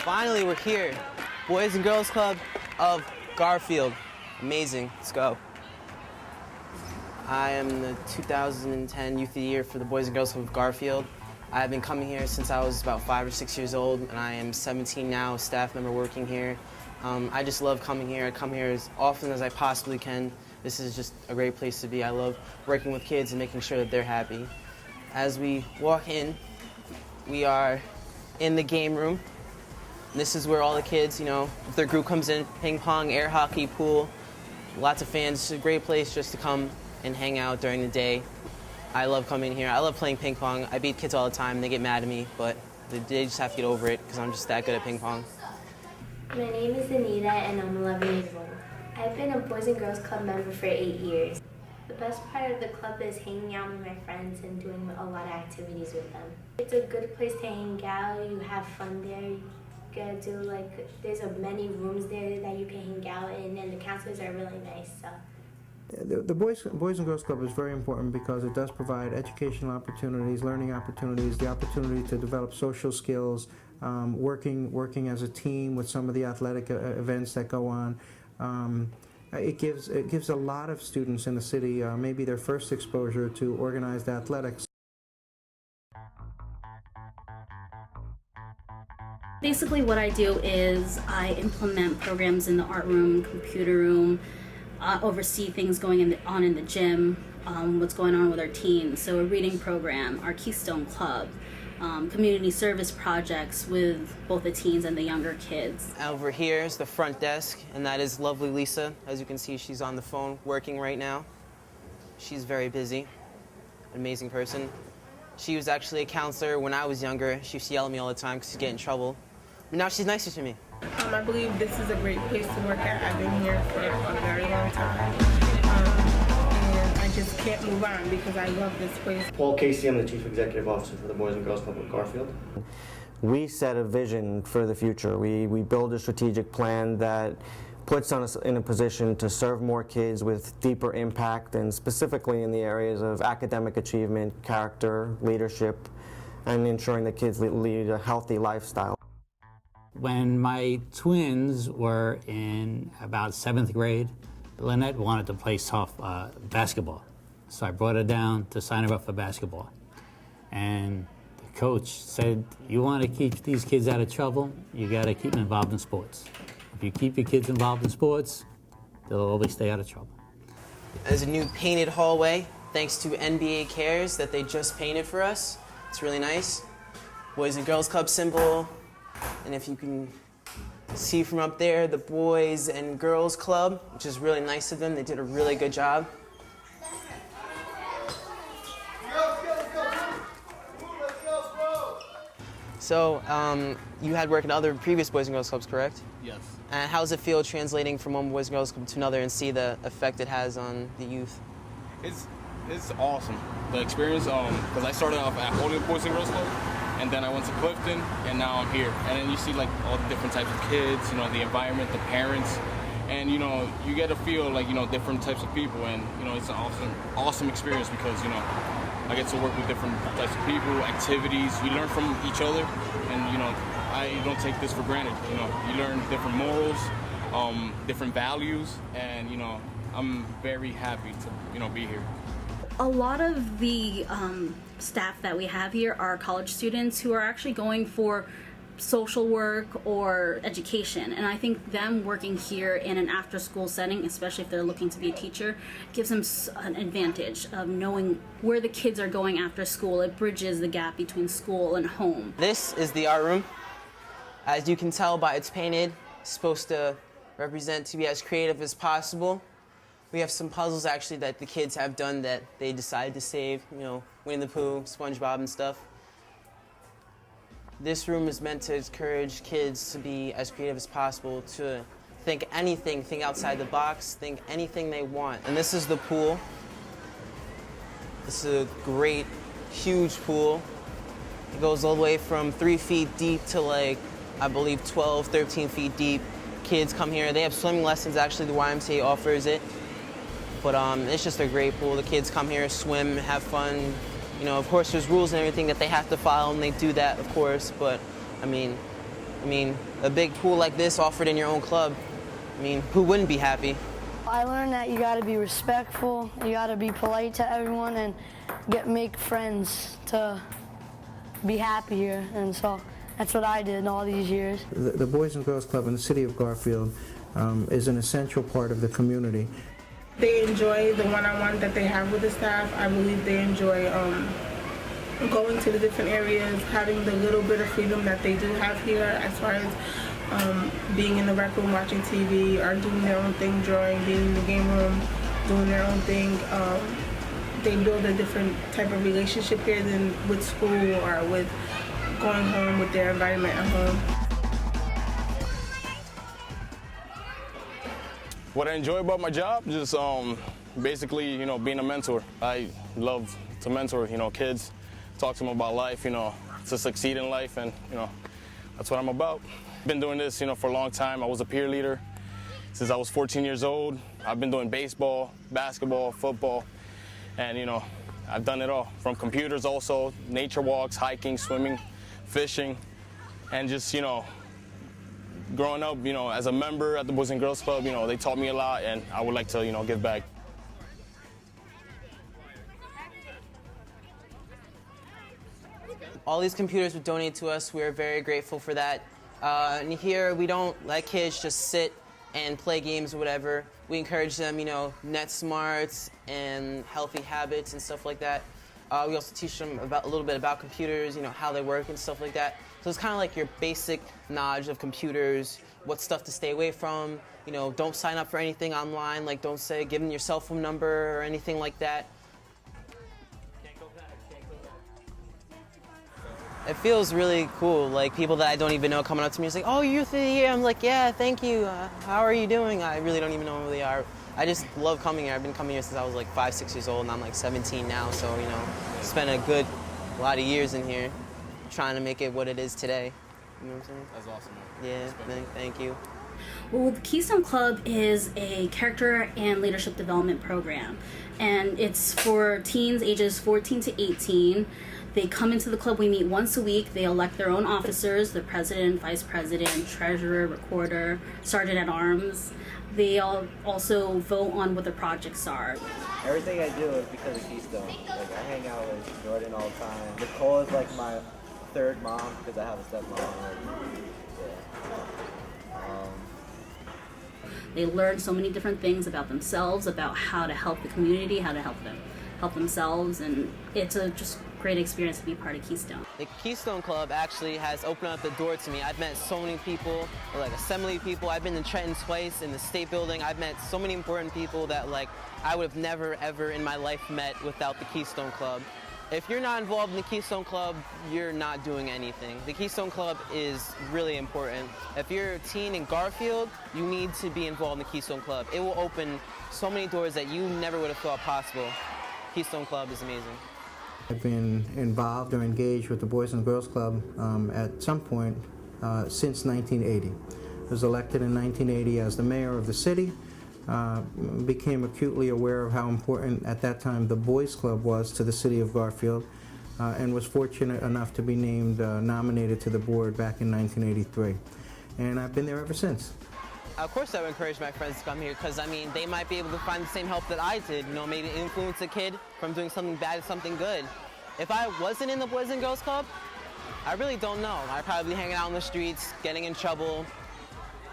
Finally, we're here. Boys and Girls Club of Garfield. Amazing. Let's go. I am the 2010 Youth of the Year for the Boys and Girls Club of Garfield. I've been coming here since I was about 5 or 6 years old, and I am 17 now, a staff member working here. I just love coming here. I come here as often as I possibly can. This is just a great place to be. I love working with kids and making sure that they're happy. As we walk in, we are in the game room. This is where all the kids, if their group comes in, ping pong, air hockey, pool, lots of fans. It's a great place just to come and hang out during the day. I love coming here. I love playing ping pong. I beat kids all the time. They get mad at me, but they just have to get over it because I'm just that good at ping pong. My name is Anita and I'm 11 years old. I've been a Boys and Girls Club member for 8 years. The best part of the club is hanging out with my friends and doing a lot of activities with them. It's a good place to hang out. You have fun there. You get to there's many rooms there that you can hang out in, and the counselors are really nice. So. The Boys and Girls Club is very important because it does provide educational opportunities, learning opportunities, the opportunity to develop social skills, working as a team with some of the athletic events that go on. It gives a lot of students in the city maybe their first exposure to organized athletics. Basically what I do is I implement programs in the art room, computer room, oversee things going on in the gym, what's going on with our teens. So a reading program, our Keystone Club, community service projects with both the teens and the younger kids. Over here is the front desk, and that is lovely Lisa. As you can see, she's on the phone working right now. She's very busy, an amazing person. She was actually a counselor when I was younger. She used to yell at me all the time because she'd get in trouble. But now she's nicer to me. I believe this is a great place to work at. I've been here for a very long time. And I just can't move on because I love this place. Paul Casey, I'm the Chief Executive Officer for the Boys and Girls Club of Garfield. We set a vision for the future. We build a strategic plan that puts us in a position to serve more kids with deeper impact, and specifically in the areas of academic achievement, character, leadership, and ensuring that kids lead a healthy lifestyle. When my twins were in about 7th grade, Lynette wanted to play basketball. So I brought her down to sign her up for basketball. And the coach said, you want to keep these kids out of trouble, you got to keep them involved in sports. If you keep your kids involved in sports, they'll always stay out of trouble. There's a new painted hallway, thanks to NBA Cares that they just painted for us. It's really nice. Boys and Girls Club symbol. And if you can see from up there, the Boys and Girls Club, which is really nice of them. They did a really good job. So, you had work in other previous Boys and Girls Clubs, correct? Yes. And how does it feel translating from one Boys and Girls Club to another and see the effect it has on the youth? It's awesome. The experience, because I started off at Holy Boys and Girls Club, and then I went to Clifton, and now I'm here. And then you see all the different types of kids, the environment, the parents, and you get to feel different types of people, and it's an awesome experience because I get to work with different types of people, activities. You learn from each other, and I don't take this for granted. You learn different morals, different values, and I'm very happy to be here. A lot of the staff that we have here are college students who are actually going for social work or education, and I think them working here in an after-school setting, especially if they're looking to be a teacher, gives them an advantage of knowing where the kids are going after school. It bridges the gap between school and home. This is the art room. As you can tell by its painted, it's supposed to represent to be as creative as possible. We have some puzzles actually that the kids have done that they decided to save, Winnie the Pooh, SpongeBob and stuff. This room is meant to encourage kids to be as creative as possible, to think anything, think outside the box, think anything they want. And this is the pool. This is a great, huge pool. It goes all the way from 3 feet deep to I believe 12, 13 feet deep. Kids come here. They have swimming lessons, actually the YMCA offers it. But it's just a great pool. The kids come here, swim, have fun. Of course, there's rules and everything that they have to follow, and they do that, of course. But, I mean, a big pool like this offered in your own club, I mean, who wouldn't be happy? I learned that you got to be respectful, you got to be polite to everyone, and make friends to be happy here. And so that's what I did all these years. The Boys and Girls Club in the city of Garfield is an essential part of the community. They enjoy the one-on-one that they have with the staff. I believe they enjoy going to the different areas, having the little bit of freedom that they do have here as far as being in the rec room watching TV or doing their own thing, drawing, being in the game room, doing their own thing. They build a different type of relationship here than with school or with going home with their environment at home. What I enjoy about my job, just basically, being a mentor. I love to mentor, kids, talk to them about life, to succeed in life, and, that's what I'm about. Been doing this, for a long time. I was a peer leader since I was 14 years old. I've been doing baseball, basketball, football, and, I've done it all, from computers also, nature walks, hiking, swimming, fishing, and just, growing up, as a member at the Boys and Girls Club, they taught me a lot, and I would like to, give back. All these computers were donated to us. We are very grateful for that. And here, we don't let kids just sit and play games or whatever. We encourage them, net smarts and healthy habits and stuff like that. We also teach them a little bit about computers, how they work and stuff like that. So it's kind of like your basic knowledge of computers, what stuff to stay away from. Don't sign up for anything online, like don't say give them your cell phone number or anything like that. It feels really cool, like people that I don't even know coming up to me and saying, "Oh, you're Youth of the Year." I'm like, "Yeah, thank you. How are you doing?" I really don't even know who they are. I just love coming here. I've been coming here since I was like 5, 6 years old, and I'm like 17 now. So spent a lot of years in here, trying to make it what it is today. You know what I'm saying? That's awesome. Yeah, thank you. Well, the Keystone Club is a character and leadership development program, and it's for teens ages 14 to 18. They come into the club, we meet once a week, they elect their own officers, the president, vice president, treasurer, recorder, sergeant at arms. They all also vote on what the projects are. Everything I do is because of Keystone. Like, I hang out with Jordan all the time. Nicole is like my third mom because I have a stepmom. They learn so many different things about themselves, about how to help the community, how to help themselves, and it's a just great experience to be part of Keystone. The Keystone Club actually has opened up the door to me. I've met so many people, like assembly people. I've been in Trenton twice in the state building. I've met so many important people that I would have never ever in my life met without the Keystone Club. If you're not involved in the Keystone Club, you're not doing anything. The Keystone Club is really important. If you're a teen in Garfield, you need to be involved in the Keystone Club. It will open so many doors that you never would have thought possible. Keystone Club is amazing. I've been involved or engaged with the Boys and Girls Club at some point since 1980. I was elected in 1980 as the mayor of the city. Became acutely aware of how important at that time the Boys Club was to the city of Garfield, and was fortunate enough to be named nominated to the board back in 1983. And I've been there ever since. Of course I would encourage my friends to come here because, they might be able to find the same help that I did, maybe influence a kid from doing something bad to something good. If I wasn't in the Boys and Girls Club, I really don't know. I'd probably be hanging out on the streets, getting in trouble,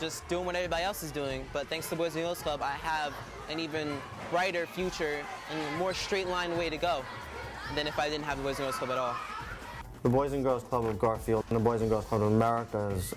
just doing what everybody else is doing. But thanks to the Boys and Girls Club, I have an even brighter future and a more straight line way to go than if I didn't have the Boys and Girls Club at all. The Boys and Girls Club of Garfield and the Boys and Girls Club of America's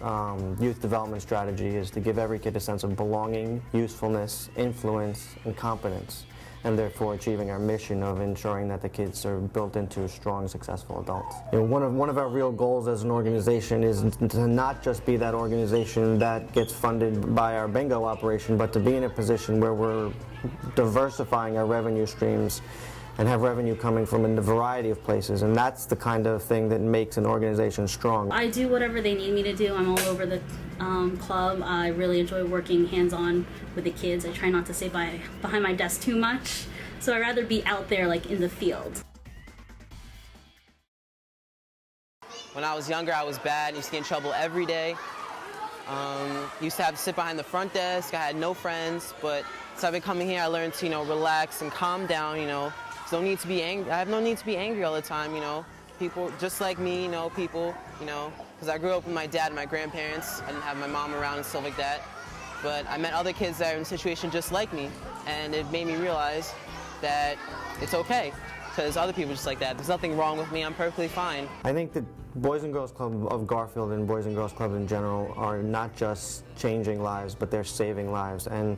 youth development strategy is to give every kid a sense of belonging, usefulness, influence, and competence, and therefore achieving our mission of ensuring that the kids are built into strong, successful adults. One of our real goals as an organization is to not just be that organization that gets funded by our bingo operation, but to be in a position where we're diversifying our revenue streams and have revenue coming from a variety of places, and that's the kind of thing that makes an organization strong. I do whatever they need me to do. I'm all over the club. I really enjoy working hands-on with the kids. I try not to stay behind my desk too much, so I'd rather be out there in the field. When I was younger, I was bad. I used to get in trouble every day. Used to have to sit behind the front desk. I had no friends, but since I've been coming here, I learned to, relax and calm down, Don't need to be angry. I have no need to be angry all the time, People just like me, people, because I grew up with my dad and my grandparents. I didn't have my mom around and stuff like that. But I met other kids that are in a situation just like me, and it made me realize that it's okay, because other people are just like that. There's nothing wrong with me. I'm perfectly fine. I think the Boys and Girls Club of Garfield and Boys and Girls Club in general are not just changing lives, but they're saving lives. And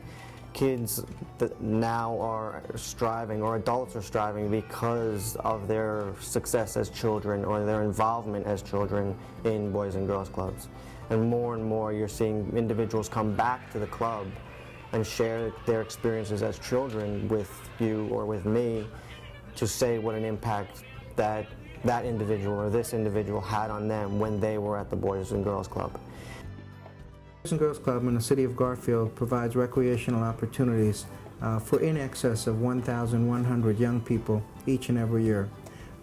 kids that now are striving, or adults are striving, because of their success as children or their involvement as children in Boys and Girls Clubs. And more you're seeing individuals come back to the club and share their experiences as children with you or with me, to say what an impact that individual or this individual had on them when they were at the Boys and Girls Club. The Boys and Girls Club in the city of Garfield provides recreational opportunities for in excess of 1,100 young people each and every year.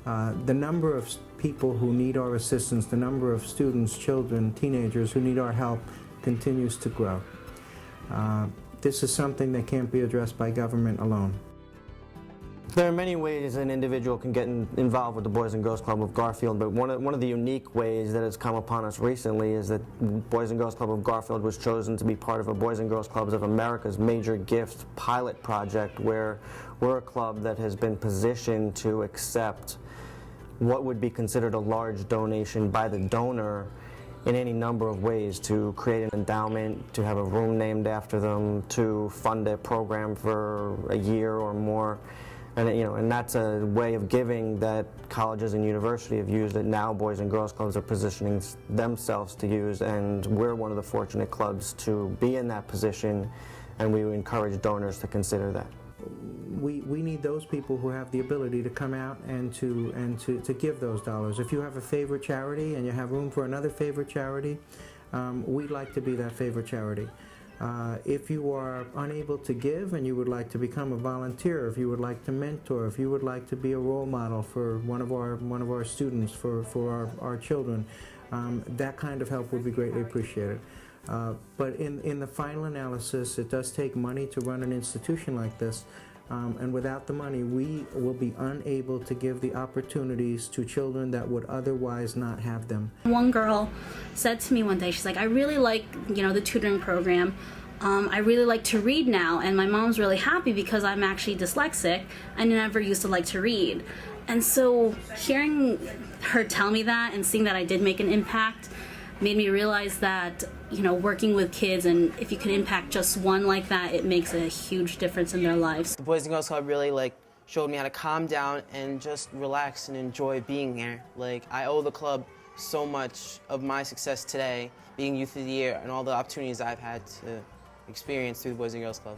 The number of people who need our assistance, the number of students, children, teenagers who need our help continues to grow. This is something that can't be addressed by government alone. There are many ways an individual can get involved with the Boys and Girls Club of Garfield, but one of the unique ways that has come upon us recently is that Boys and Girls Club of Garfield was chosen to be part of a Boys and Girls Clubs of America's Major Gift pilot project, where we're a club that has been positioned to accept what would be considered a large donation by the donor in any number of ways: to create an endowment, to have a room named after them, to fund a program for a year or more. And that's a way of giving that colleges and universities have used, that now Boys and Girls Clubs are positioning themselves to use, and we're one of the fortunate clubs to be in that position, and we encourage donors to consider that. We need those people who have the ability to come out and to give those dollars. If you have a favorite charity and you have room for another favorite charity, we'd like to be that favorite charity. If you are unable to give and you would like to become a volunteer, if you would like to mentor, if you would like to be a role model for one of our students, for our children, that kind of help would be greatly appreciated. But in the final analysis, it does take money to run an institution like this. And without the money, we will be unable to give the opportunities to children that would otherwise not have them. One girl said to me one day, she's like, I really like, the tutoring program. I really like to read now, and my mom's really happy because I'm actually dyslexic. I never used to like to read. And so hearing her tell me that and seeing that I did make an impact made me realize that, working with kids, and if you can impact just one like that, it makes a huge difference in their lives. The Boys and Girls Club really showed me how to calm down and just relax and enjoy being here. I owe the club so much of my success today, being Youth of the Year, and all the opportunities I've had to experience through the Boys and Girls Club.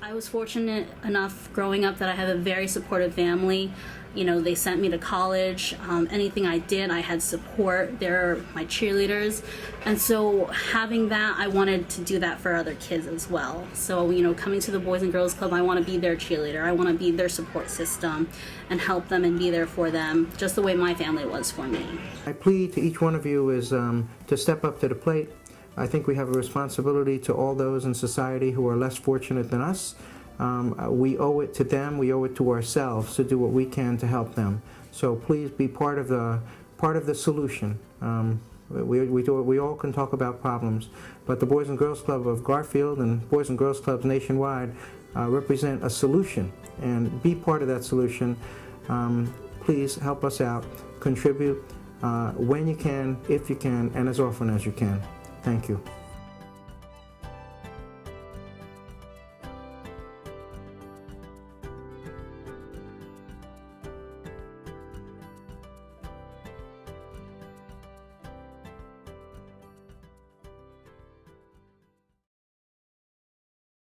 I was fortunate enough growing up that I had a very supportive family. They sent me to college. Anything I did, I had support. They're my cheerleaders. And so having that, I wanted to do that for other kids as well. So, coming to the Boys and Girls Club, I want to be their cheerleader. I want to be their support system and help them and be there for them, just the way my family was for me. My plea to each one of you is to step up to the plate. I think we have a responsibility to all those in society who are less fortunate than us. We owe it to them, we owe it to ourselves to do what we can to help them. So please be part of the solution. We all can talk about problems, but the Boys and Girls Club of Garfield and Boys and Girls Clubs nationwide represent a solution, and be part of that solution. Please help us out, contribute when you can, if you can, and as often as you can. Thank you.